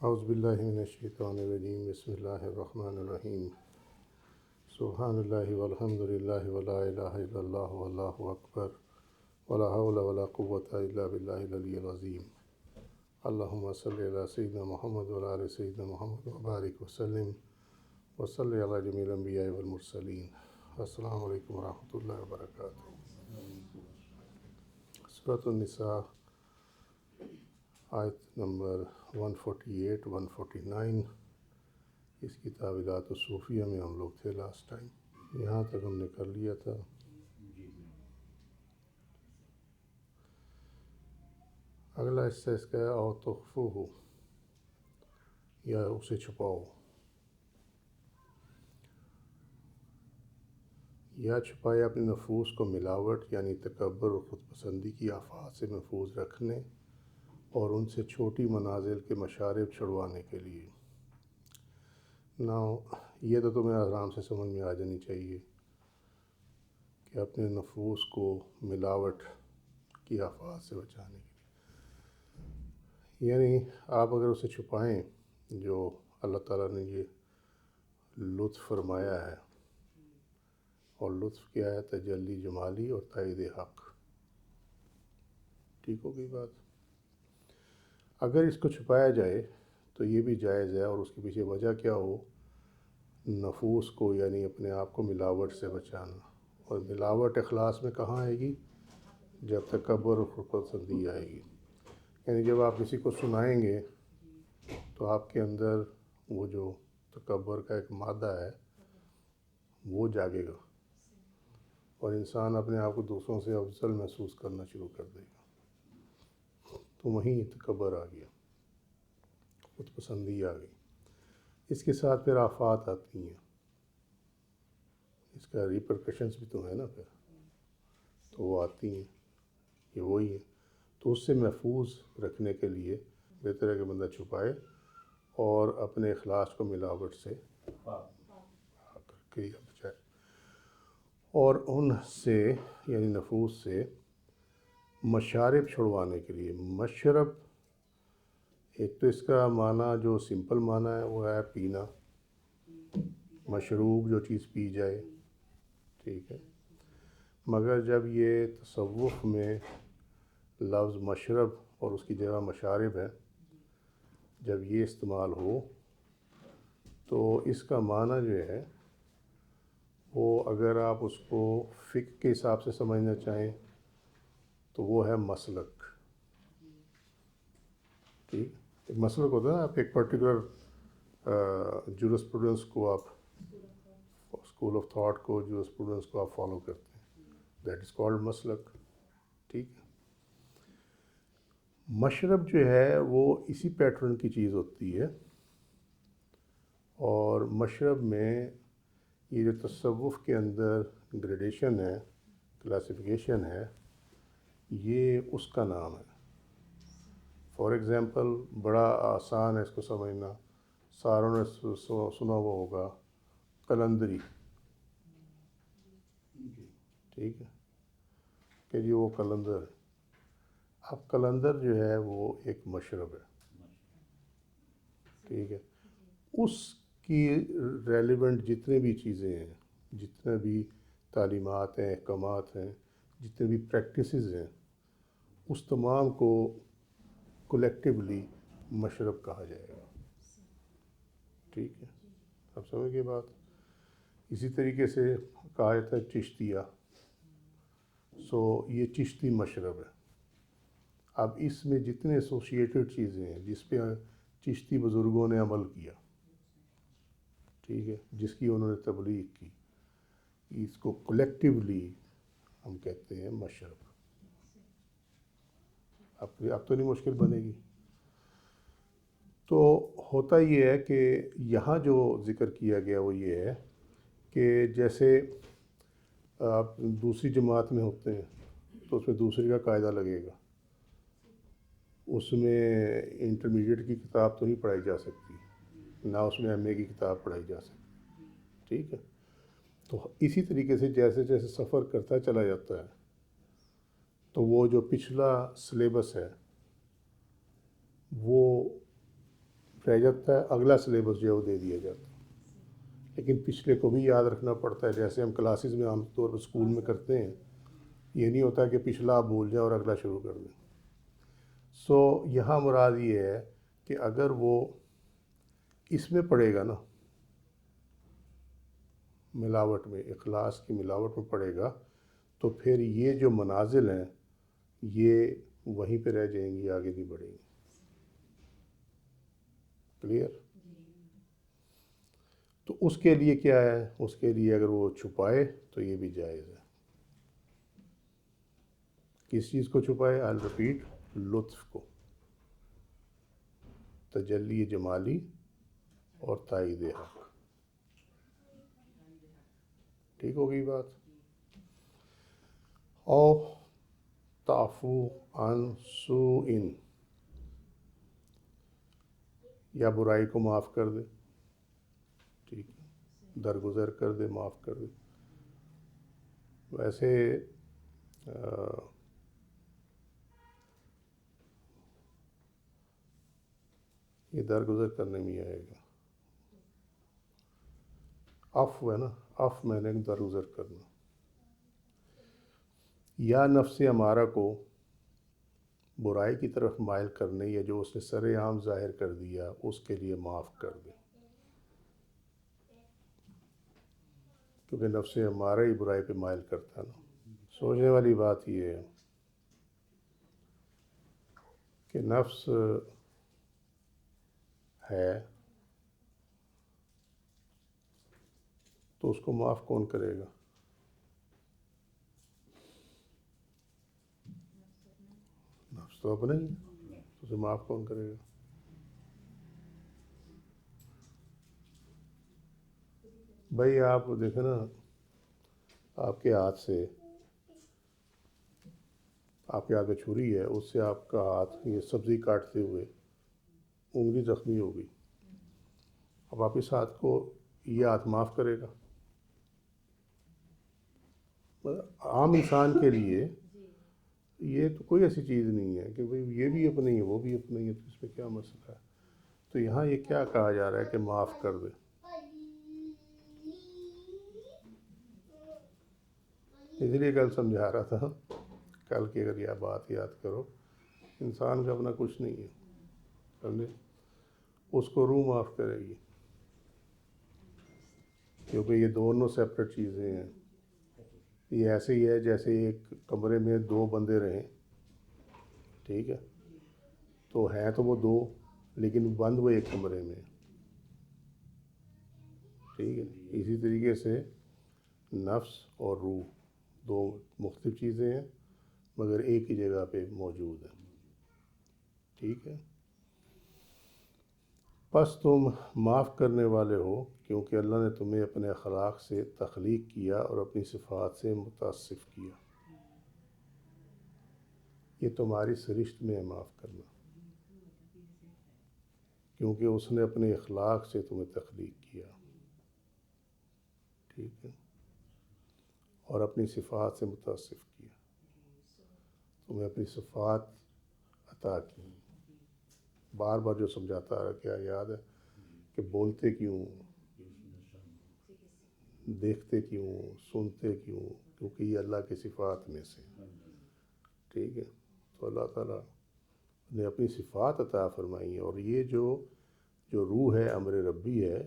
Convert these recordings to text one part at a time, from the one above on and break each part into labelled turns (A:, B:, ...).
A: اعوذ باللہ من الشیطان الرجیم بسم اللہ الرحمن الرحیم سبحان اللہ والحمد للہ ولا الہ الا اللہ واللہ اکبر ولا حول ولا قوة الا باللہ العلی العظیم اللہم صلی علی سیدنا محمد وعلی آل سیدنا محمد وبارک وسلم وصلی علی جمیع الانبیاء والمرسلین۔ السلام علیکم ورحمۃ اللہ وبرکاتہ۔ سورۃ النساء آیت نمبر 148 149، اس کی تعویلات الصوفیہ میں ہم لوگ تھے لاسٹ ٹائم، یہاں تک ہم نے کر لیا تھا۔ اگلا حصہ اس کا ہے او تخفوہ، یا اسے چھپاؤ، یا چھپائے اپنے نفوس کو ملاوٹ یعنی تکبر اور خود پسندی کی آفات سے محفوظ رکھنے اور ان سے چھوٹی منازل کے مشارب چھڑوانے کے لیے۔ یہ تو تمہیں آرام سے سمجھ میں آ جانی چاہیے کہ اپنے نفوس کو ملاوٹ کی آفات سے بچانے کے لیے، یعنی آپ اگر اسے چھپائیں، جو اللہ تعالیٰ نے یہ لطف فرمایا ہے، اور لطف کیا ہے؟ تجلی جمالی اور تائید حق۔ ٹھیک ہو گئی بات؟ اگر اس کو چھپایا جائے تو یہ بھی جائز ہے، اور اس کے پیچھے وجہ کیا ہو؟ نفوس کو یعنی اپنے آپ کو ملاوٹ سے بچانا۔ اور ملاوٹ اخلاص میں کہاں آئے گی؟ جب تکبر اور خود پسندی آئے گی، یعنی جب آپ کسی کو سنائیں گے تو آپ کے اندر وہ جو تکبر کا ایک مادہ ہے وہ جاگے گا، اور انسان اپنے آپ کو دوسروں سے افضل محسوس کرنا شروع کر دے گا، تو وہیں تکبر آ گیا، خود پسندی آ گئی۔ اس کے ساتھ پھر آفات آتی ہیں، اس کا ریپرکشنز بھی تو ہے نا، پھر تو وہ آتی ہیں، یہ وہی ہے۔ تو اس سے محفوظ رکھنے کے لیے بہتر ہے کہ بندہ چھپائے اور اپنے اخلاص کو ملاوٹ سے کر کے بچائے، اور ان سے یعنی نفوس سے مشارب چھڑوانے کے لیے۔ مشرب، ایک تو اس کا معنی جو سمپل معنی ہے وہ ہے پینا، مشروب جو چیز پی جائے، ٹھیک ہے۔ مگر جب یہ تصوف میں لفظ مشرب اور اس کی جگہ مشارب ہے، جب یہ استعمال ہو تو اس کا معنی جو ہے وہ، اگر آپ اس کو فقہ کے حساب سے سمجھنا چاہیں تو وہ ہے مسلک۔ ٹھیک، ایک مسلک ہوتا ہے نا، آپ ایک پرٹیکولر جورسپروڈنس کو، آپ اسکول آف تھاٹ کو، جورسپروڈنس کو آپ فالو کرتے ہیں، دیٹ از کالڈ مسلک۔ ٹھیک ہے، مشرب جو ہے وہ اسی پیٹرن کی چیز ہوتی ہے، اور مشرب میں یہ جو تصوف کے اندر گریڈیشن ہے، کلاسیفیکیشن ہے، یہ اس کا نام ہے۔ فار ایگزامپل، بڑا آسان ہے اس کو سمجھنا، ساروں نے سنا ہوا ہوگا قلندری، ٹھیک ہے، کہ جی وہ قلندر ہے۔ اب قلندر جو ہے وہ ایک مشرب ہے، ٹھیک ہے۔ اس کی ریلیونٹ جتنے بھی چیزیں ہیں، جتنے بھی تعلیمات ہیں، احکامات ہیں، جتنے بھی پریکٹسز ہیں، اس تمام کو کولیکٹیولی مشرب کہا جائے گا۔ ٹھیک ہے، اب سمجھ گئے بات؟ اسی طریقے سے کہا جاتا ہے چشتیہ، سو یہ چشتی مشرب ہے۔ اب اس میں جتنے ایسوسیٹڈ چیزیں ہیں جس پہ چشتی بزرگوں نے عمل کیا، ٹھیک ہے، جس کی انہوں نے تبلیغ کی، اس کو کولیکٹیولی ہم کہتے ہیں مشرب۔ اب تو نہیں مشکل بنے گی۔ تو ہوتا یہ ہے کہ یہاں جو ذکر کیا گیا وہ یہ ہے کہ جیسے آپ دوسری جماعت میں ہوتے ہیں تو اس میں دوسری کا قاعدہ لگے گا، اس میں انٹرمیڈیٹ کی کتاب تو نہیں پڑھائی جا سکتی، نہ اس میں ایم اے کی کتاب پڑھائی جا سکتی، ٹھیک ہے۔ تو اسی طریقے سے جیسے جیسے سفر کرتا چلا جاتا ہے تو وہ جو پچھلا سلیبس ہے وہ رہ جاتا ہے، اگلا سلیبس جو ہے وہ دے دیا جاتا ہے، لیکن پچھلے کو بھی یاد رکھنا پڑتا ہے، جیسے ہم کلاسز میں عام طور پر اسکول میں کرتے ہیں. یہ نہیں ہوتا کہ پچھلا آپ بھول جائیں اور اگلا شروع کر دیں. سو یہاں مراد یہ ہے کہ اگر وہ اس میں پڑے گا نا، ملاوٹ میں، اخلاص کی ملاوٹ میں پڑے گا، تو پھر یہ جو منازل ہیں یہ وہیں پہ رہ جائیں گی، آگے نہیں بڑھیں گی. کلیئر؟ تو اس کے لیے کیا ہے؟ اس کے لیے اگر وہ چھپائے تو یہ بھی جائز ہے. کس چیز کو چھپائے؟ آئی رپیٹ، لطف کو، تجلی جمالی اور تائید حق. ٹھیک ہو گئی بات؟ او تعفو عن سوء، یا برائی کو معاف کر دے. ٹھیک ہے، درگزر کر دے، معاف کر دے. ویسے یہ درگزر کرنے میں آئے گا، عفو ہے نا، عفو میں نے درگزر کرنا. یا نفس امارہ کو برائی کی طرف مائل کرنے، یا جو اس نے سر عام ظاہر کر دیا اس کے لیے معاف کر دے، کیونکہ نفس امارہ ہی برائی پہ مائل کرتا ہے نا. سوچنے والی بات یہ ہے کہ نفس ہے تو اس کو معاف کون کرے گا؟ نفس تو اپنا ہی ہے، تو اسے معاف کون کرے گا؟ بھائی آپ دیکھیں نا، آپ کے ہاتھ سے، آپ کے ہاتھ میں چھری ہے، اس سے آپ کا ہاتھ یہ سبزی کاٹتے ہوئے انگلی زخمی ہو گئی. اب آپ اس ہاتھ کو، یہ ہاتھ معاف کرے گا؟ عام انسان کے لیے یہ تو کوئی ایسی چیز نہیں ہے کہ بھئی یہ بھی اپنے ہی ہے، وہ بھی اپنے ہی ہے، تو اس میں کیا مسئلہ ہے؟ تو یہاں یہ کیا کہا جا رہا ہے کہ معاف کر دے. اس لیے کل سمجھا رہا تھا، کل کی اگر یہ بات یاد کرو، انسان کا اپنا کچھ نہیں ہے، سمجھے؟ اس کو روح معاف کرے گی، کیونکہ یہ دونوں سیپریٹ چیزیں ہیں. یہ ایسے ہی ہے جیسے ایک کمرے میں دو بندے رہیں، ٹھیک ہے، تو ہیں تو وہ دو، لیکن بند وہ ایک کمرے میں، ٹھیک ہے. اسی طریقے سے نفس اور روح دو مختلف چیزیں ہیں، مگر ایک ہی جگہ پہ موجود ہیں. ٹھیک ہے. پس تم معاف کرنے والے ہو کیونکہ اللہ نے تمہیں اپنے اخلاق سے تخلیق کیا اور اپنی صفات سے متصف کیا. یہ تمہاری سرشت میں ہے معاف کرنا، کیونکہ اس نے اپنے اخلاق سے تمہیں تخلیق کیا، ٹھیک ہے، اور اپنی صفات سے متصف کیا، تمہیں اپنی صفات عطا کی. بار بار جو سمجھاتا رہا، کیا یاد ہے کہ بولتے کیوں، دیکھتے کیوں، سنتے کیوں؟ کیونکہ یہ اللہ کی صفات میں سے، ٹھیک ہے. تو اللہ تعالیٰ نے اپنی صفات عطا فرمائی ہیں، اور یہ جو روح ہے، امر ربی ہے،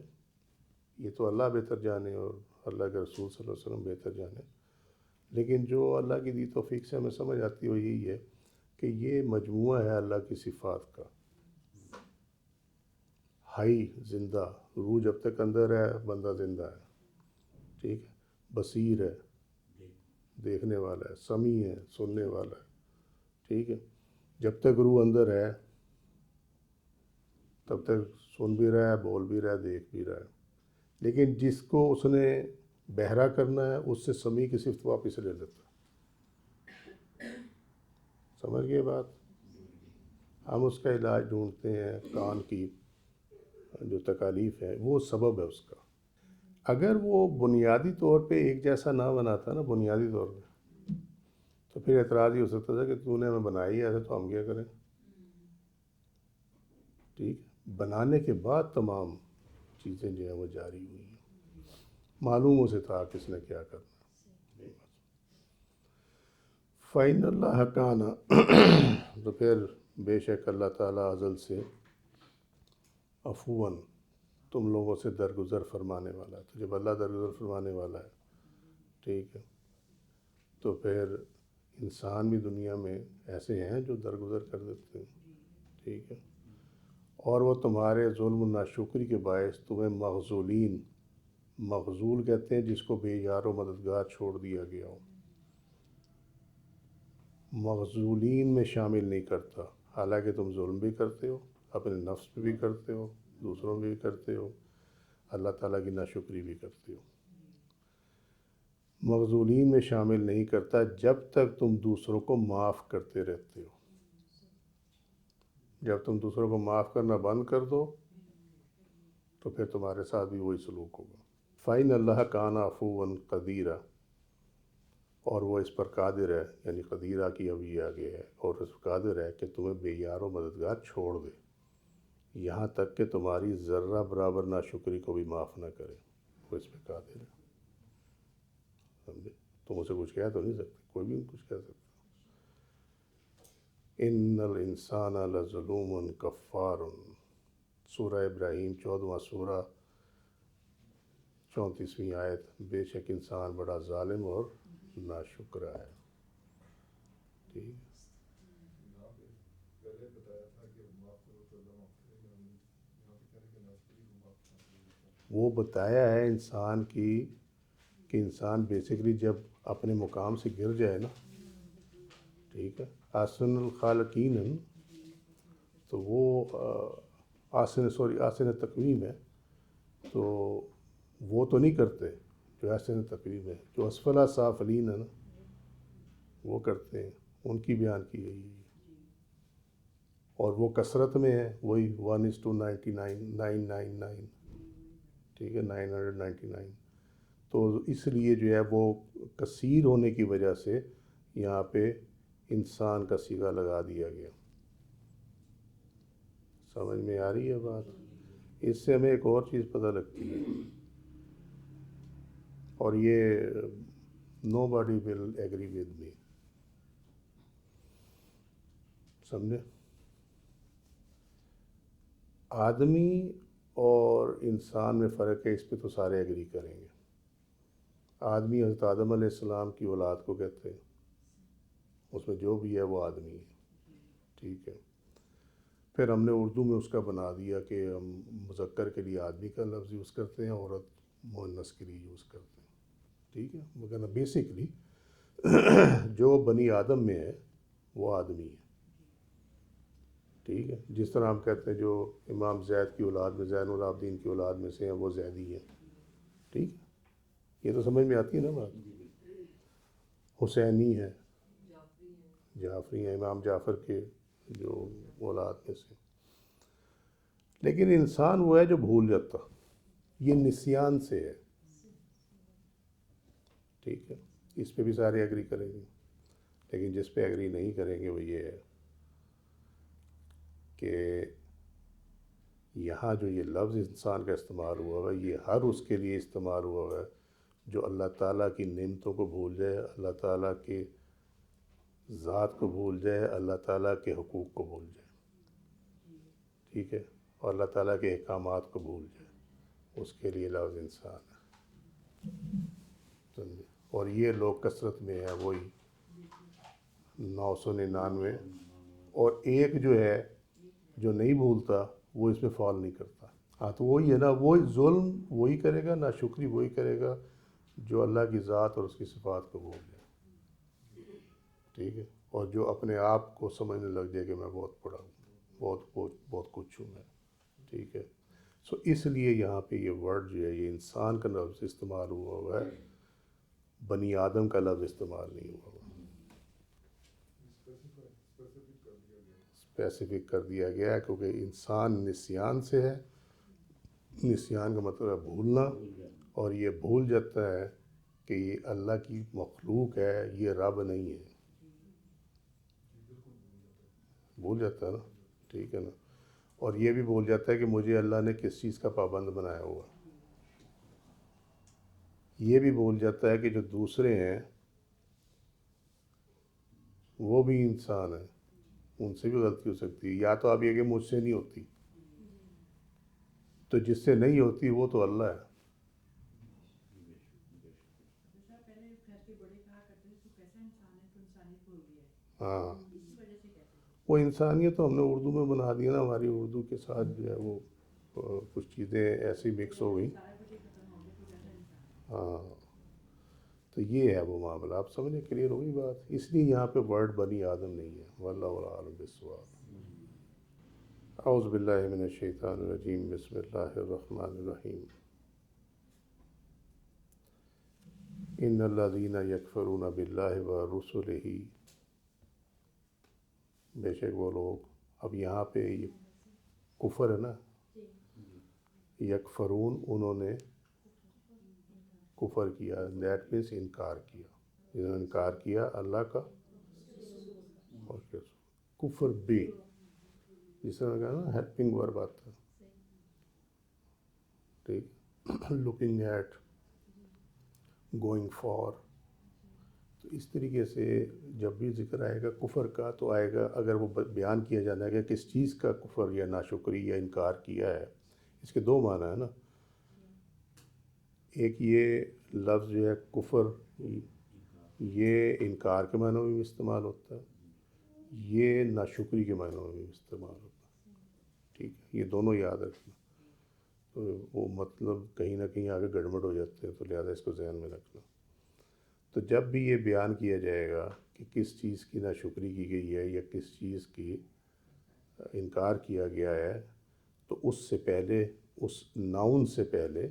A: یہ تو اللہ بہتر جانے اور اللہ کے رسول صلی اللہ علیہ وسلم بہتر جانے. لیکن جو اللہ کی دی توفیق سے ہمیں سمجھ آتی ہے وہ یہی ہے کہ یہ مجموعہ ہے اللہ کی صفات کا. حی، زندہ، روح جب تک اندر ہے بندہ زندہ ہے، ٹھیک ہے. بصیر ہے، دیکھنے والا ہے. سمیع ہے، سننے والا ہے، ٹھیک ہے. جب تک روح اندر ہے تب تک سن بھی رہا ہے، بول بھی رہا ہے، دیکھ بھی رہا ہے. لیکن جس کو اس نے بہرا کرنا ہے اس سے سمیع کی صفت واپس لے لیتا ہے. سمجھ گئے بات؟ ہم اس کا علاج ڈھونڈتے ہیں، کان کی جو تکالیف ہے وہ سبب ہے اس کا. اگر وہ بنیادی طور پہ ایک جیسا نہ بناتا نا، بنیادی طور پہ، تو پھر اعتراض ہی ہو سکتا تھا کہ تو نے ہمیں بنائی ہے ایسے، تو ہم کیا کریں؟ ٹھیک ہے. بنانے کے بعد تمام چیزیں جو ہیں وہ جاری ہوئی ہیں، معلوم ہو سے تھا کس نے کیا کرنا۔ فَإِنَّ اللَّهَ كَانَ تو پھر بے شک اللہ تعالیٰ ازل سے عفواً تم لوگوں سے درگزر فرمانے والا ہے۔ تو جب اللہ درگزر فرمانے والا ہے، ٹھیک ہے، تو پھر انسان بھی دنیا میں ایسے ہیں جو درگزر کر دیتے ہیں، ٹھیک ہے، اور وہ تمہارے ظلم و ناشکری کے باعث تمہیں مغزولین، مغزول کہتے ہیں جس کو بے یار و مددگار چھوڑ دیا گیا ہو، مغزولین میں شامل نہیں کرتا، حالانکہ تم ظلم بھی کرتے ہو، اپنے نفس پہ بھی کرتے ہو، دوسروں پہ بھی کرتے ہو، اللہ تعالیٰ کی ناشکری بھی کرتے ہو۔ مغزولین میں شامل نہیں کرتا جب تک تم دوسروں کو معاف کرتے رہتے ہو۔ جب تم دوسروں کو معاف کرنا بند کر دو تو پھر تمہارے ساتھ بھی وہی سلوک ہوگا۔ فَإِنَّ اللَّهَ كَانَ عَفُوًّا قَدِيرًا، اور وہ اس پر قادر ہے، یعنی قدیرہ کی اب یہ آگے ہے، اور اس پر قادر ہے کہ تمہیں بے یار و مددگار چھوڑ دے، یہاں تک کہ تمہاری ذرہ برابر ناشکری کو بھی معاف نہ کرے، وہ اس پہ قادر ہے۔ سمجھے؟ تم اسے کچھ کہہ تو نہیں سکتے، کوئی بھی کچھ کہہ سکتا۔ ان الانسان لظلوم کفار، سورہ ابراہیم 14واں سورہ 34ویں آیت، بے شک انسان بڑا ظالم اور ناشکرا ہے، ٹھیک ہے۔ وہ بتایا ہے انسان کی کہ انسان بیسیکلی جب اپنے مقام سے گر جائے نا، ٹھیک ہے، احسن الخالقین ہے نا، تو وہ احسن تقویم ہے، تو وہ تو نہیں کرتے جو احسن تقویم ہے، جو اسفل سافلین ہے نا وہ کرتے ہیں، ان کی بیان کی گئی ہے، اور وہ کثرت میں ہے، وہی 1:99 999، ٹھیک ہے، 999۔ تو اس لیے جو ہے وہ کثیر ہونے کی وجہ سے یہاں پہ انسان کا صیغہ لگا دیا گیا۔ سمجھ میں آ رہی ہے بات؟ اس سے ہمیں ایک اور چیز پتہ لگتی ہے، اور یہ nobody will agree with me، سمجھے؟ آدمی اور انسان میں فرق ہے، اس پہ تو سارے ایگری کریں گے۔ آدمی حضرت آدم علیہ السلام کی اولاد کو کہتے ہیں، اس میں جو بھی ہے وہ آدمی ہے، ٹھیک ہے۔ پھر ہم نے اردو میں اس کا بنا دیا کہ ہم مذکر کے لیے آدمی کا لفظ یوز کرتے ہیں، عورت مؤنث کے لیے یوز کرتے ہیں، ٹھیک ہے، مگر بیسکلی جو بنی آدم میں ہے وہ آدمی ہے، ٹھیک ہے۔ جس طرح ہم کہتے ہیں جو امام زید کی اولاد میں، زین العابدین کی اولاد میں سے ہیں وہ زیدی ہیں، ٹھیک ہے، یہ تو سمجھ میں آتی ہے نا بات۔ حسینی ہے، جعفری ہیں، امام جعفر کے جو اولاد میں سے۔ لیکن انسان وہ ہے جو بھول جاتا، یہ نسیان سے ہے، ٹھیک ہے، اس پہ بھی سارے ایگری کریں گے، لیکن جس پہ ایگری نہیں کریں گے وہ یہ ہے کہ یہاں جو یہ لفظ انسان کا استعمال ہوا ہے یہ ہر اس کے لیے استعمال ہوا ہے جو اللہ تعالیٰ کی نعمتوں کو بھول جائے، اللہ تعالیٰ کے ذات کو بھول جائے، اللہ تعالیٰ کے حقوق کو بھول جائے، ٹھیک ہے، اور اللہ تعالیٰ کے احکامات کو بھول جائے، اس کے لیے لفظ انسان ہے، سمجھے؟ اور یہ لوگ کثرت میں ہیں، وہی 999، اور ایک جو ہے جو نہیں بھولتا وہ اس میں فال نہیں کرتا۔ ہاں تو وہی ہے نا، وہی ظلم وہی کرے گا، ناشکری وہی کرے گا جو اللہ کی ذات اور اس کی صفات کو بھول جائے، ٹھیک ہے، اور جو اپنے آپ کو سمجھنے لگ جائے کہ میں بہت بڑا ہوں، بہت کچھ ہوں میں، ٹھیک ہے۔ سو اس لیے یہاں پہ یہ ورڈ جو ہے یہ انسان کا لفظ استعمال ہوا ہے، بنی آدم کا لفظ استعمال نہیں ہوا، اسپیسیفک کر دیا گیا ہے، کیونکہ انسان نسیان سے ہے، نسیان کا مطلب ہے بھولنا، اور یہ بھول جاتا ہے کہ یہ اللہ کی مخلوق ہے، یہ رب نہیں ہے، بھول جاتا ہے نا، ٹھیک ہے نا۔ اور یہ بھی بول جاتا ہے کہ مجھے اللہ نے کس چیز کا پابند بنایا ہوا. یہ بھی بول جاتا ہے کہ جو دوسرے ہیں وہ بھی انسان ہیں, ان سے بھی غلطی ہو سکتی ہے. یا تو آپ یہ کہ مجھ سے نہیں ہوتی, تو جس سے نہیں ہوتی وہ تو اللہ ہے. ہاں, وہ انسانیت تو ہم نے اردو میں بنا دی نا, ہماری اردو کے ساتھ جو ہے وہ کچھ چیزیں ایسی مکس ہو گئیں. ہاں, تو یہ ہے وہ معاملہ. آپ سمجھیں, کلیئر ہوگی بات. اس لیے یہاں پہ ورڈ بنی آدم نہیں ہے. واللہ عالم بالصواب. اعوذ باللہ من الشیطان الرجیم. بسم اللہ الرحمن الرحیم. ان الذین یکفرون باللہ ورسلہ, بے شک وہ لوگ. اب یہاں پہ یہ کفر ہے نا, یکفرون, انہوں نے کفر کیا, دیٹ مینس انکار کیا. انہوں نے انکار کیا اللہ کا اور کفر بھی, جس طرح کہا نا ہیلپنگ ورب آتا ہے. ٹھیک, لکنگ ایٹ, گوئنگ فار. تو اس طریقے سے جب بھی ذکر آئے گا کفر کا تو آئے گا, اگر وہ بیان کیا جانا ہے کہ کس چیز کا کفر یا ناشکری یا انکار کیا ہے. اس کے دو معنی ہیں نا. ایک یہ لفظ جو ہے کفر, یہ انکار کے معنوں میں بھی استعمال ہوتا ہے, یہ ناشکری کے معنوں میں بھی استعمال ہوتا ہے. ٹھیک ہے, یہ دونوں یاد رکھنا. تو وہ مطلب کہیں نہ کہیں آگے گڑبڑ ہو جاتے ہیں, تو لہٰذا اس کو ذہن میں رکھنا. تو جب بھی یہ بیان کیا جائے گا کہ کس چیز کی ناشکری کی گئی ہے یا کس چیز کی انکار کیا گیا ہے, تو اس سے پہلے, اس ناؤن سے پہلے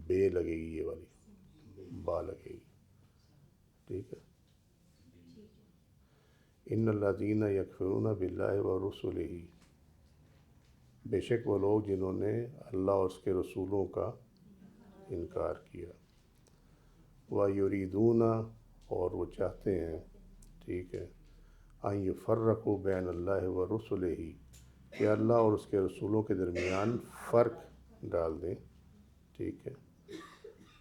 A: بے لگے گی, یہ والی با لگے گی. ٹھیک ہے. ان الذین یکفرون باللہ ورسلہ, بے شک وہ لوگ جنہوں نے اللہ اور اس کے رسولوں کا انکار کیا. وَيُرِيدُونَ, اور وہ چاہتے ہیں, ٹھیک ہے, ان یفرقوا بین اللہ ورسلہ, کہ اللہ اور اس کے رسولوں کے درمیان فرق ڈال دیں. ٹھیک ہے.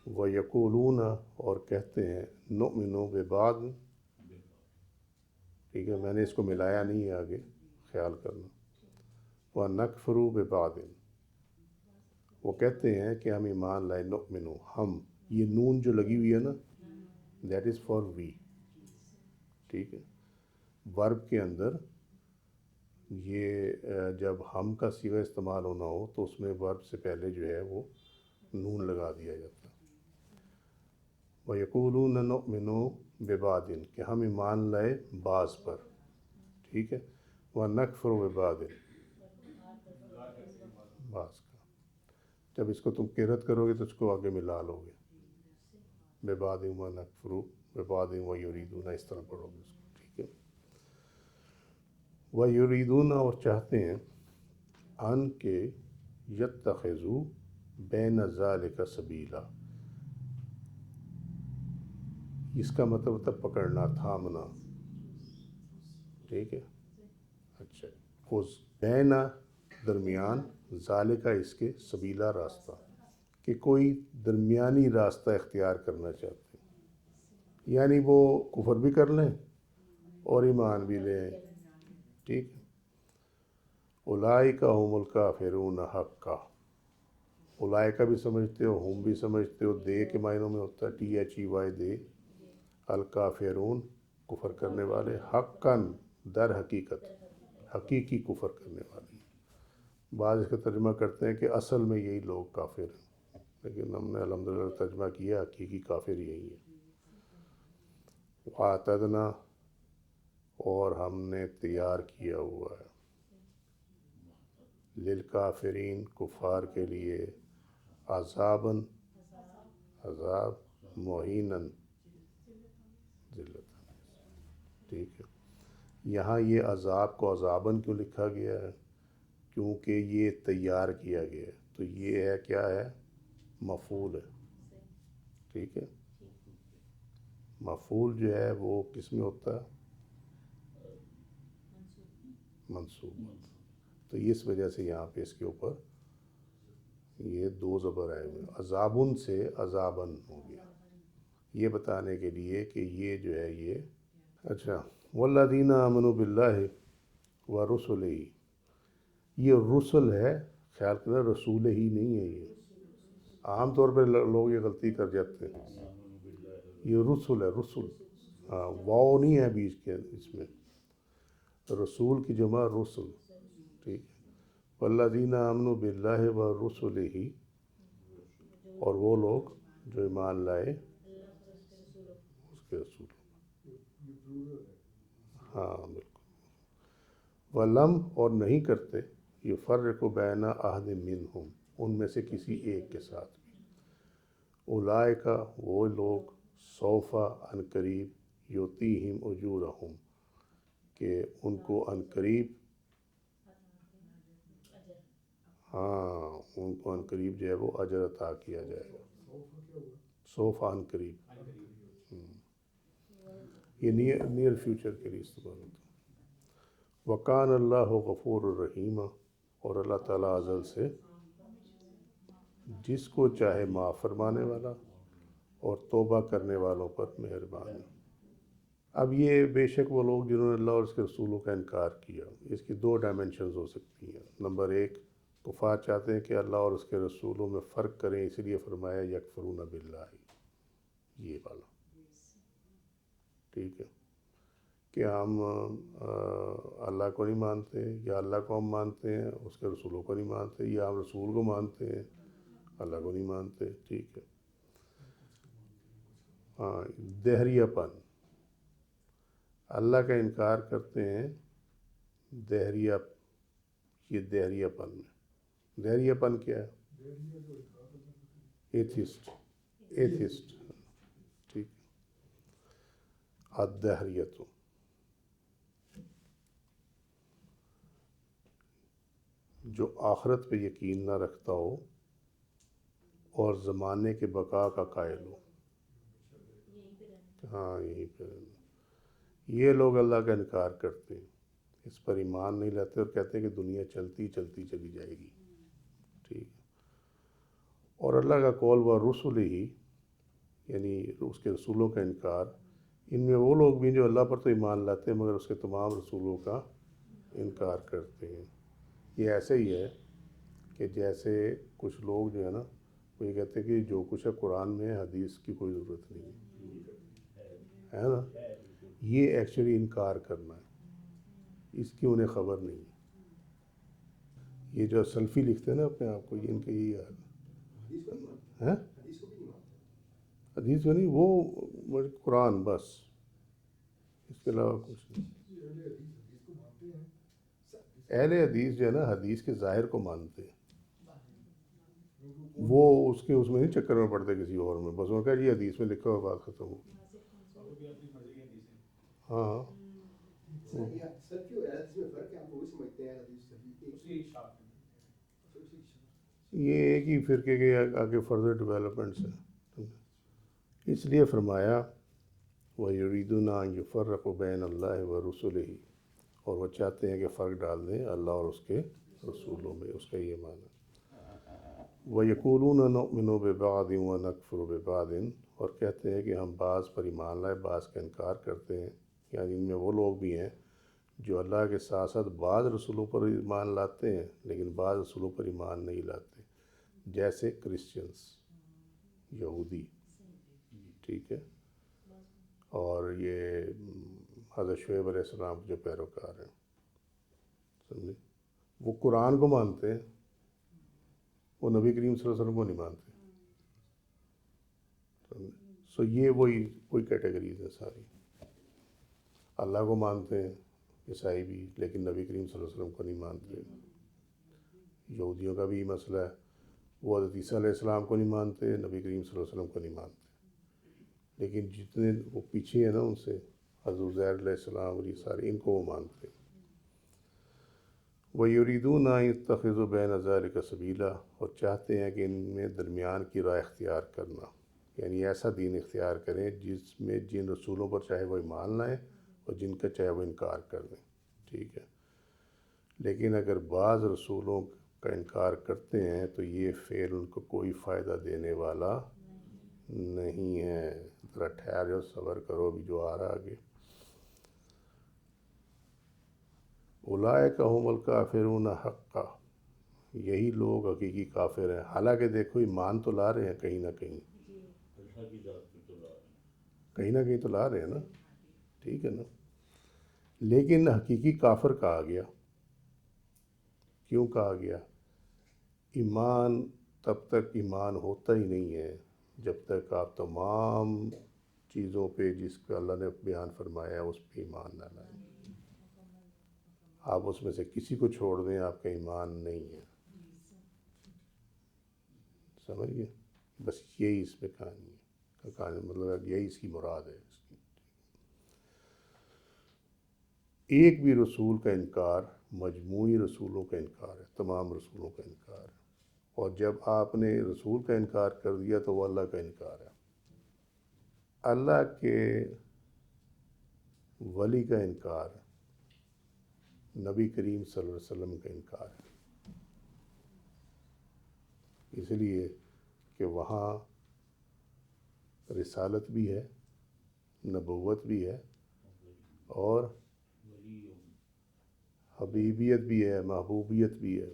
A: وَيَقُولُونَ, اور کہتے ہیں, نُؤْمِنُ بِبَعْضٍ, ٹھیک ہے, میں نے اس کو ملایا نہیں ہے, آگے خیال کرنا. وَنَكْفُرُ بِبَعْضٍ, وہ کہتے ہیں کہ ہم ایمان لائے. نُؤْمِنُ, ہم, یہ نون جو لگی ہوئی ہے نا, دیٹ از فار وی. ٹھیک ہے. ورب کے اندر یہ جب ہم کا صیغہ استعمال ہونا ہو تو اس میں ورب سے پہلے جو ہے وہ نون لگا دیا جاتا ہے. وَيَقُولُونَ نُؤْمِنُ بِبَعْضٍ, کہ ہم ایمان لائے بعض پر. ٹھیک ہے. وَنَكْفُرُ بِبَعْضٍ, بعض کا. جب اس کو تم قرأت کرو گے تو اس کو آگے ملا لو گے. بِبَعْضٍ وَنَكْفُرُ بِبَعْضٍ وَيُرِيدُونَ, اس طرح پڑھو گے اس کو. ٹھیک ہے. وَيُرِيدُونَ, اور چاہتے ہیں, ان کے یتخذوا بین ذالک سبیلا, اس کا مطلب ہوتا ہے پکڑنا, تھامنا. ٹھیک ہے. اچھا, اس بینا درمیان, ذالکہ اس کے, سبیلا راستہ, کہ کوئی درمیانی راستہ اختیار کرنا چاہتے ہیں. یعنی وہ کفر بھی کر لیں اور ایمان بھی لیں. ٹھیک ہے. اولئک هم الکافرون حقا, اولئک بھی سمجھتے ہو, ہم بھی سمجھتے ہو, دے کے معنوں میں ہوتا ہے, THEY, دے. الکافرون, کفر کرنے والے. حقاً, در حقیقت, حقیقی کفر کرنے والے. بعض اس کا ترجمہ کرتے ہیں کہ اصل میں یہی لوگ کافر ہیں, لیکن ہم نے الحمدللہ ترجمہ کیا حقیقی کافر یہی ہے. وَأَعْتَدْنَا, اور ہم نے تیار کیا ہوا ہے, للکافرین, کفار کے لیے, عذاباً, عذاب, مہیناً, ذلت. ٹھیک ہے. یہاں یہ عذاب کو عذاباً کیوں لکھا گیا ہے؟ کیونکہ یہ تیار کیا گیا ہے. تو یہ ہے, کیا ہے, مفعول ہے. ٹھیک ہے. مفعول جو ہے وہ کس میں ہوتا ہے, منصوب. تو اس وجہ سے یہاں پہ اس کے اوپر یہ دو زبر آئے ہوئے، عذابن سے عذابن ہو گیا، یہ بتانے کے لیے کہ یہ جو ہے یہ اچھا والذین آمنوا باللہ ورسلہ، یہ رسل ہے، خیال کرنا رسول ہی نہیں ہے، یہ عام طور پہ لوگ یہ غلطی کر جاتے ہیں، یہ رسل ہے، رسل، ہاں واو نہیں ہے بیچ کے اس میں، رسول کی جمع رسل، ٹھیک ہے، والذین آمنوا باللہ ورسلہ، اور وہ لوگ جو ایمان لائے اس کے رسول، ہاں بالکل، ولم اور نہیں کرتے یفرق بین احد منہم، ان میں سے کسی ایک کے ساتھ بھی، اولئک وہ لوگ، سوف عن قریب، یؤتیہم اجورہم، کہ ان کو عن قریب، ہاں ان کو عن قریب جو ہے وہ اجر عطا کیا جائے گا، سوف عن قریب، یہ نیئر فیوچر کے لیے استعمال ہوتا ہے، وکان اللہ غفور الرحیم، اور اللہ تعالیٰ ازل سے جس کو چاہے معاف فرمانے والا اور توبہ کرنے والوں پر مہربان ہے۔ اب یہ بے شک وہ لوگ جنہوں نے اللہ اور اس کے رسولوں کا انکار کیا، اس کی دو ڈائمنشنز ہو سکتی ہیں، نمبر ایک، کفار چاہتے ہیں کہ اللہ اور اس کے رسولوں میں فرق کریں، اس لیے فرمایا یکفرون باللہ، یہ والا، ٹھیک ہے، کہ ہم اللہ کو نہیں مانتے، یا اللہ کو ہم مانتے ہیں اس کے رسولوں کو نہیں مانتے، یا ہم رسول کو مانتے ہیں اللہ کو نہیں مانتے، ٹھیک ہے، ہاں دہریہ پن، اللہ کا انکار کرتے ہیں دہریہ، یہ دہریہ پن میں، دہریہ پن کیا ہے؟ ایتھسٹ، ایتھسٹ، ٹھیک، الدہریت، جو آخرت پہ یقین نہ رکھتا ہو اور زمانے کے بقا کا قائل ہو، ہاں یہیں پہ یہ لوگ اللہ کا انکار کرتے ہیں، اس پر ایمان نہیں لاتے اور کہتے ہیں کہ دنیا چلتی چلتی چلی جائے گی، ٹھیک، اور اللہ کا قول و رسل ہی، یعنی اس کے رسولوں کا انکار، ان میں وہ لوگ بھی جو اللہ پر تو ایمان لاتے ہیں مگر اس کے تمام رسولوں کا انکار کرتے ہیں، یہ ایسے ہی ہے کہ جیسے کچھ لوگ جو ہے نا وہ یہ کہتے ہیں کہ جو کچھ ہے قرآن میں ہے، حدیث کی کوئی ضرورت نہیں ہے نا، یہ ایکچولی انکار کرنا ہے، اس کی انہیں خبر نہیں ہے، یہ جو سلفی لکھتے ہیں نا اپنے آپ کو، یہ ان کے یہی ہے، حدیث جو نہیں، وہ قرآن بس، اس کے علاوہ کچھ نہیں، اہل حدیث جو ہے نا حدیث کے ظاہر کو مانتے ہیں، وہ اس کے اس میں نہیں چکر میں پڑتے کسی اور میں، بس وہ کہا جی حدیث میں لکھا ہوا بات ختم ہو، ہاں یہ ایک ہی فرقے کے آگے فردر ڈیولپمنٹس ہیں، اس لیے فرمایا وَيُرِيدُونَ أَن يُفَرِّقُوا بَيْنَ اللَّهِ وَرُسُلِهِ، اور وہ چاہتے ہیں کہ فرق ڈال دیں اللہ اور اس کے رسولوں میں، اس کا یہ معنی، وَيَقُولُونَ نُؤْمِنُ بِبَعْضٍ وَنَكْفُرُ بِبَعْضٍ، اور کہتے ہیں کہ ہم بعض پر ایمان لائے بعض کا انکار کرتے ہیں، یعنی ان میں وہ لوگ بھی ہیں جو اللہ کے ساتھ ساتھ بعض رسولوں پر ایمان لاتے ہیں لیکن بعض رسولوں پر ایمان نہیں لاتے، جیسے کرسچنس، یہودی، ٹھیک ہے، اور یہ حضرت شعیب علیہ السلام کے جو پیروکار ہیں، سمجھے، وہ قرآن کو مانتے ہیں، وہ نبی کریم صلی اللہ علیہ وسلم کو نہیں مانتے، سو یہ وہی کیٹیگریز ہیں ساری، اللہ کو مانتے ہیں عیسائی بھی لیکن نبی کریم صلی اللہ علیہ وسلم کو نہیں مانتے، یہودیوں کا بھی مسئلہ ہے، وہ حضرت عیسیٰ علیہ السلام کو نہیں مانتے، نبی کریم صلی اللہ علیہ وسلم کو نہیں مانتے، لیکن جتنے وہ پیچھے ہیں نا ان سے، حضرت عزیر علیہ السلام اور یہ سارے، ان کو وہ مانتے ہیں، وَيُرِيدُونَ أَن يَتَّخِذُوا بَيْنَ ذَلِكَ سَبِيلًا، اور چاہتے ہیں کہ ان میں درمیان کی راہ اختیار کرنا، یعنی ایسا دین اختیار کریں جس میں جن رسولوں پر چاہے وہ ایمان لائیں اور جن کا چاہے وہ انکار کر دیں، ٹھیک ہے، لیکن اگر بعض رسولوں کا انکار کرتے ہیں تو یہ فعل ان کو کوئی فائدہ دینے والا نہیں ہے. ذرا ٹھہر جاؤ، صبر کرو، ابھی جو آ رہا آگے. اولئک هم الکافرون حقا، یہی لوگ حقیقی کافر ہیں. حالانکہ دیکھو ایمان تو لا رہے ہیں کہیں نہ کہیں، کہیں نہ کہیں تو لا رہے ہیں نا، ٹھیک ہے نا، لیکن حقیقی کافر کہا گیا. کیوں کہا گیا؟ ایمان تب تک ایمان ہوتا ہی نہیں ہے جب تک آپ تمام چیزوں پہ جس کا اللہ نے بیان فرمایا ہے اس پہ ایمان نہ لائیں. آپ اس میں سے کسی کو چھوڑ دیں، آپ کا ایمان نہیں ہے. سمجھ گئے؟ بس یہی اس میں کہانی ہے. کہانی مطلب یہی اس کی مراد ہے. اس کی ایک بھی رسول کا انکار مجموعی رسولوں کا انکار ہے، تمام رسولوں کا انکار ہے. اور جب آپ نے رسول کا انکار کر دیا تو وہ اللہ کا انکار ہے. اللہ کے ولی کا انکار ہے، نبی کریم صلی اللہ علیہ وسلم کا انکار ہے. اس لیے کہ وہاں رسالت بھی ہے، نبوت بھی ہے، اور حبیبیت بھی ہے، محبوبیت بھی ہے.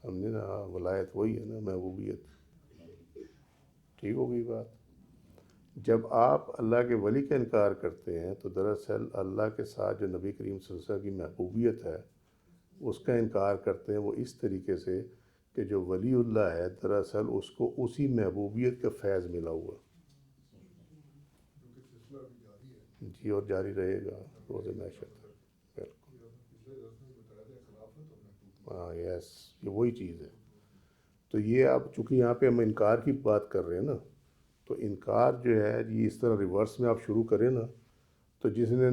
A: ہم نے نا ولایت وہی ہے نا، محبوبیت. ٹھیک ہو گئی بات؟ جب آپ اللہ کے ولی کا انکار کرتے ہیں تو دراصل اللہ کے ساتھ جو نبی کریم صلی اللہ علیہ وسلم کی محبوبیت ہے اس کا انکار کرتے ہیں. وہ اس طریقے سے کہ جو ولی اللہ ہے دراصل اس کو اسی محبوبیت کا فیض ملا ہوا، جی، اور جاری رہے گا روز محشر تک. ہاں یس، یہ وہی چیز ہے. تو یہ اب چونکہ یہاں پہ ہم انکار کی بات کر رہے ہیں نا، تو انکار جو ہے یہ اس طرح ریورس میں آپ شروع کریں نا، تو جس نے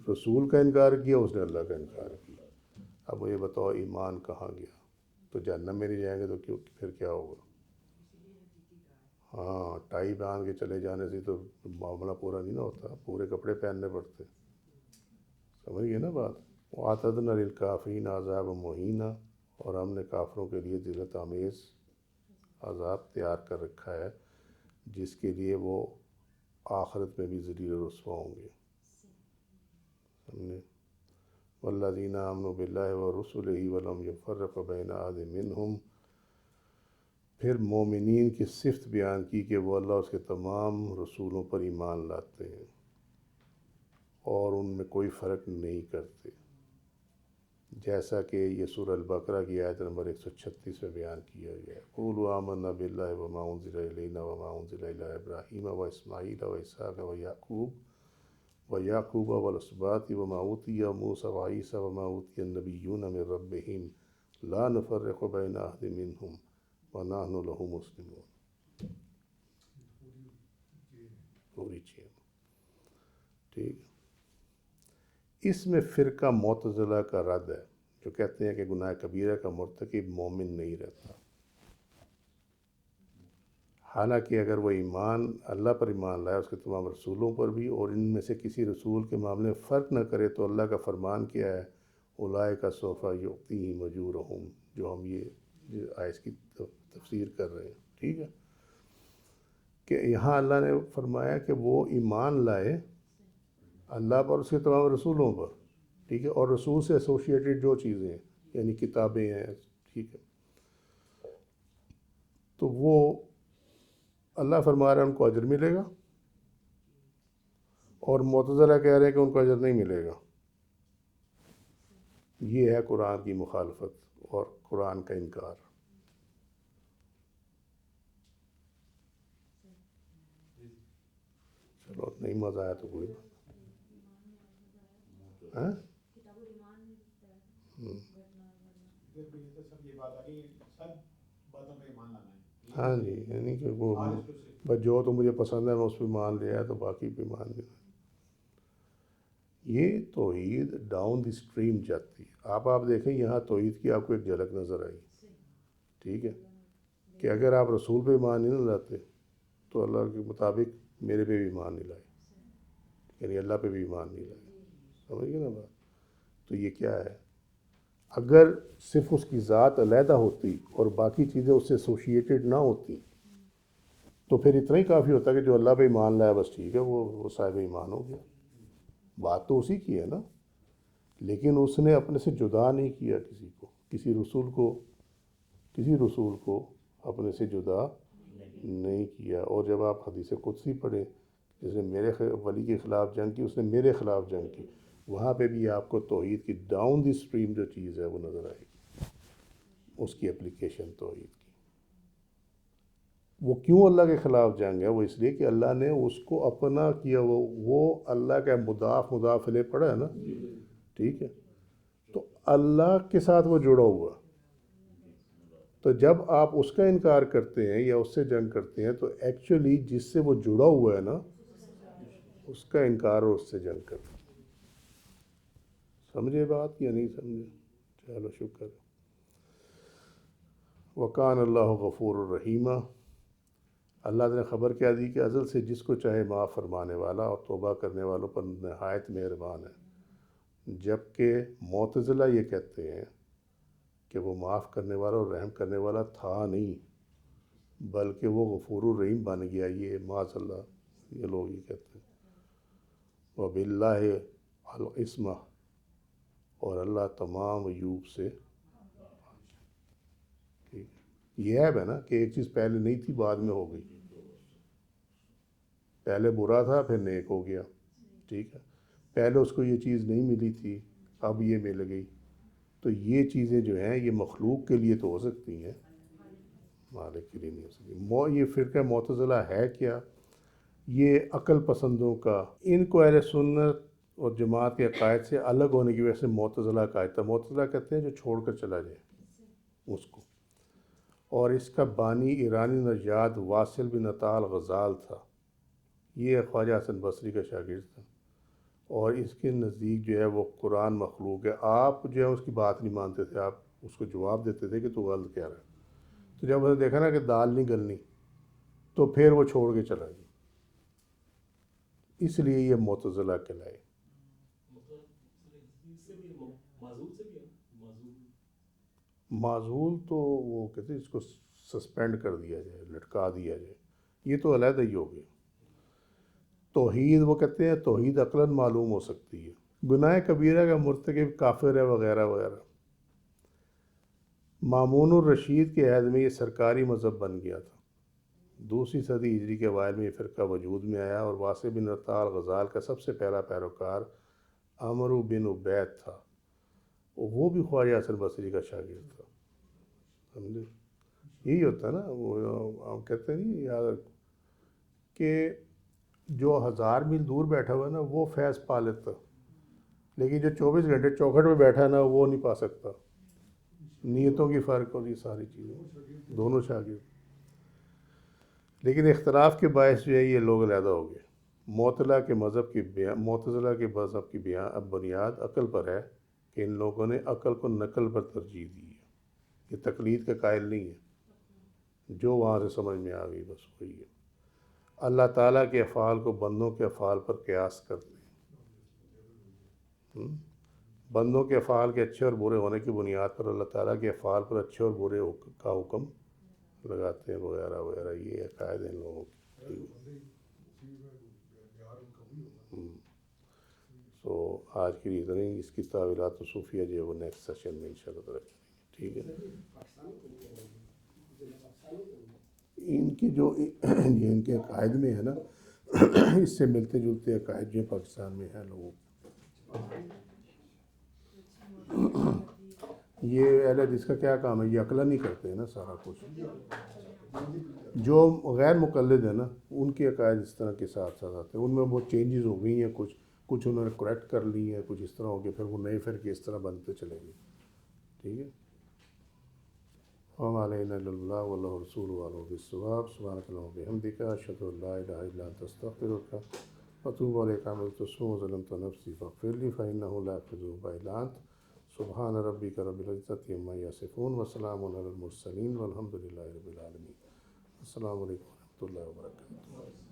A: رسول کا انکار کیا اس نے اللہ کا انکار کیا. اب یہ بتاؤ ایمان کہاں گیا؟ تو جہنم میں نہیں جائیں گے تو کیوں، پھر کیا ہوگا؟ ہاں، ٹائی باندھ کے چلے جانے سے تو معاملہ پورا نہیں نہ ہوتا، پورے کپڑے پہننے پڑتے. سمجھ گئے نا بات؟ وَأَعْتَدْنَا لِلْكَافِرِينَ عَذَابًا مُهِينًا، اور ہم نے کافروں کے لیے ذلت آمیز عذاب تیار کر رکھا ہے جس کے لیے وہ آخرت میں بھی ذلیل و رسوا ہوں گے. سمجھے؟ وَالَّذِينَ آمَنُوا بِاللَّهِ وَرُسُلِهِ وَلَمْ يُفَرِّقُوا بَيْنَ أَحَدٍ مِّنْهُمْ. پھر مومنین کی صفت بیان کی کہ وہ اللہ اس کے تمام رسولوں پر ایمان لاتے ہیں اور ان میں کوئی فرق نہیں کرتے، جیسا کہ یہ سورہ البقرہ کی آیت نمبر 136 میں بیان کیا گیا ہے. قُولُوا آمَنَّا بِاللَّهِ وَمَا أُنزِلَ إِلَيْنَا وَمَا أُنزِلَ إِلَىٰ إِبْرَاهِيمَ وَإِسْمَاعِيلَ وَإِسْحَاقَ وَيَعْقُوبَ وَالْأَسْبَاطِ وَمَا أُوتِيَ مُوسَىٰ وَعِيسَىٰ وَمَا أُوتِيَ النَّبِيُّونَ مِن رَّبِّهِمْ لَا نُفَرِّقُ بَيْنَ أَحَدٍ مِّنْهُمْ وَنَحْنُ لَهُ مُسْلِمُونَ. پوری چیز ٹھیک. اس میں فرقہ معتزلہ کا رد ہے جو کہتے ہیں کہ گناہ کبیرہ کا مرتکب مومن نہیں رہتا. حالانکہ اگر وہ ایمان اللہ پر ایمان لائے، اس کے تمام رسولوں پر بھی، اور ان میں سے کسی رسول کے معاملے میں فرق نہ کرے، تو اللہ کا فرمان کیا ہے؟ اولئک سوف یؤتیہم اجورہم، جو ہم یہ آیت کی تفسیر کر رہے ہیں. ٹھیک ہے کہ یہاں اللہ نے فرمایا کہ وہ ایمان لائے اللہ پر، اس کے تمام رسولوں پر. ٹھیک ہے، اور رسول سے ایسوسیٹڈ جو چیزیں ہیں یعنی کتابیں ہیں. ٹھیک ہے، تو وہ اللہ فرما رہا ہے ان کو اجر ملے گا، اور معتزلہ کہہ رہے ہیں کہ ان کو اجر نہیں ملے گا. یہ ہے قرآن کی مخالفت اور قرآن کا انکار. چلو نہیں مزہ آیا تو کوئی ہاں. ہاں جی، یعنی کہ وہ بس جو تو مجھے پسند ہے میں اس پہ مان لیا تو باقی پہ مان لیا. یہ توحید ڈاؤن دی اسٹریم جاتی ہے. آپ دیکھیں یہاں توحید کی آپ کو ایک جھلک نظر آئی. ٹھیک ہے کہ اگر آپ رسول پہ ایمان نہیں لاتے تو اللہ کے مطابق میرے پہ بھی ایمان نہیں لائے، یعنی اللہ پہ بھی ایمان نہیں لائے. سمجھ گئے نا بات؟ تو یہ کیا ہے؟ اگر صرف اس کی ذات علیحدہ ہوتی اور باقی چیزیں اس سے ایسوشیٹڈ نہ ہوتی تو پھر اتنا ہی کافی ہوتا کہ جو اللہ پہ ایمان لایا بس ٹھیک ہے، وہ صاحب ایمان ہو گیا. بات تو اسی کی ہے نا، لیکن اس نے اپنے سے جدا نہیں کیا کسی کو، کسی رسول کو اپنے سے جدا نہیں کیا. اور جب آپ حدیث قدسی پڑھیں، جس نے میرے ولی کے خلاف جنگ کی اس نے میرے خلاف جنگ کی، وہاں پہ بھی آپ کو توحید کی ڈاؤن دی اسٹریم جو چیز ہے وہ نظر آئے گی، اس کی اپلیکیشن توحید کی. وہ کیوں اللہ کے خلاف جنگ ہے؟ وہ اس لیے کہ اللہ نے اس کو اپنا کیا، وہ اللہ کا مضاف الیہ پڑھا ہے نا، ٹھیک ہے، تو اللہ کے ساتھ وہ جڑا ہوا. تو جب آپ اس کا انکار کرتے ہیں یا اس سے جنگ کرتے ہیں تو ایکچولی جس سے وہ جڑا ہوا ہے نا اس کا انکار اور اس سے جنگ کرتے ہیں. سمجھے بات یا نہیں سمجھے؟ چلو شکر. وکان اللہ غفور الرحیمہ، اللہ نے خبر کیا دی کہ ازل سے جس کو چاہے معاف فرمانے والا اور توبہ کرنے والوں پر نہایت مہربان ہے. جبکہ معتزلہ یہ کہتے ہیں کہ وہ معاف کرنے والا اور رحم کرنے والا تھا نہیں، بلکہ وہ غفور الرحیم بن گیا. یہ معاذ اللہ، یہ لوگ یہ کہتے ہیں. وباللہ العصمہ، اور اللہ تمام عیوب سے. ٹھیک ہے، یہ عیب ہے نا کہ ایک چیز پہلے نہیں تھی بعد میں ہو گئی. پہلے برا تھا پھر نیک ہو گیا، ٹھیک ہے. پہلے اس کو یہ چیز نہیں ملی تھی اب یہ مل گئی. تو یہ چیزیں جو ہیں یہ مخلوق کے لیے تو ہو سکتی ہیں، مالک کے لیے نہیں ہو سکتی. یہ فرقہ معتزلہ ہے کیا؟ یہ عقل پسندوں کا، ان کو اہل سنت اور جماعت کے عقائد سے الگ ہونے کی وجہ سے معتزلہ عقائد تھا. معتزلہ کہتے ہیں جو چھوڑ کر چلا جائے اس کو. اور اس کا بانی ایرانی نژاد واصل بن عطا الغزال تھا. یہ خواجہ حسن بصری کا شاگرد تھا، اور اس کے نزدیک جو ہے وہ قرآن مخلوق ہے. آپ جو ہے اس کی بات نہیں مانتے تھے، آپ اس کو جواب دیتے تھے کہ تو غلط کہہ رہا ہے. تو جب انہوں نے دیکھا نا کہ دال نہیں گلنی تو پھر وہ چھوڑ کے چلا گیا. اس لیے یہ معتزلہ کہلائے. معزول تو وہ کہتے ہیں اس کو سسپینڈ کر دیا جائے، لٹکا دیا جائے، یہ تو علیحدہ ہی ہو گیا. توحید وہ کہتے ہیں توحید عقلاً معلوم ہو سکتی ہے. گناہ کبیرہ کا مرتکب کافر ہے وغیرہ وغیرہ. مامون الرشید کے عہد میں یہ سرکاری مذہب بن گیا تھا. 2 صدی ہجری کے اوائل میں یہ فرقہ وجود میں آیا، اور واصل بن عطا الغزال کا سب سے پہلا پیروکار عمرو بن عبید تھا. وہ بھی خواجہ حسن بصری کا شاگرد تھا. سمجھے؟ یہی ہوتا ہے نا، وہ ہم کہتے ہیں نہیں یار کہ جو 1000 میل دور بیٹھا ہوا ہے نا وہ فیض پا لیتا، لیکن جو 24 گھنٹے چوکھٹ پہ بیٹھا ہے نا وہ نہیں پا سکتا. نیتوں کی فرق ہوتی ساری چیزیں، دونوں شاگرد. لیکن اختلاف کے باعث جو ہے یہ لوگ علیحدہ ہو گئے. معتزلہ کے مذہب کی بنیاد عقل پر ہے کہ ان لوگوں نے عقل کو نقل پر ترجیح دی ہے. یہ تقلید کا قائل نہیں ہے، جو وہاں سے سمجھ میں آ گئی بس وہی ہے. اللہ تعالیٰ کے افعال کو بندوں کے افعال پر قیاس کرتے ہیں. بندوں کے افعال کے اچھے اور برے ہونے کی بنیاد پر اللہ تعالیٰ کے افعال پر اچھے اور برے کا حکم لگاتے ہیں وغیرہ وغیرہ. یہ عقائد ہیں لوگوں کی. سو آج کے لیے اتنا ہی. اس کی تعویلات صوفیہ جو ہے وہ نیکسٹ سیشن میں انشاءاللہ رکھیں. ٹھیک ہے. ان کی جو ان کے عقائد میں ہے نا اس سے ملتے جلتے عقائد جو پاکستان میں ہیں لوگوں. یہ اہل حدیث کا کیا کام ہے؟ یہ عقلاً نہیں کرتے ہیں نا سارا کچھ. جو غیر مقلد ہیں نا ان کے عقائد اس طرح کے ساتھ ساتھ آتے ہیں. ان میں بہت چینجز ہو گئی ہیں، کچھ انہوں نے کریکٹ کر لی ہیں، کچھ اس طرح ہو گئے، پھر وہ نئے فرقے اس طرح بنتے چلے گئے. ٹھیک ہے. وما علینا الا البلاغ واللہ رسولہ اعلم بالصواب. سبحانک اللہم وبحمدک اشہد ان لا الہ الا انت استغفرک واتوب الیک. عملت سوءا وظلمت نفسی فاغفر لی فانہ لا یغفر الذنوب الا انت. سبحان ربک رب العزۃ عما یصفون وسلام علی المرسلین والحمد للہ رب العالمین. السلام علیکم ورحمۃ اللہ وبرکاتہ.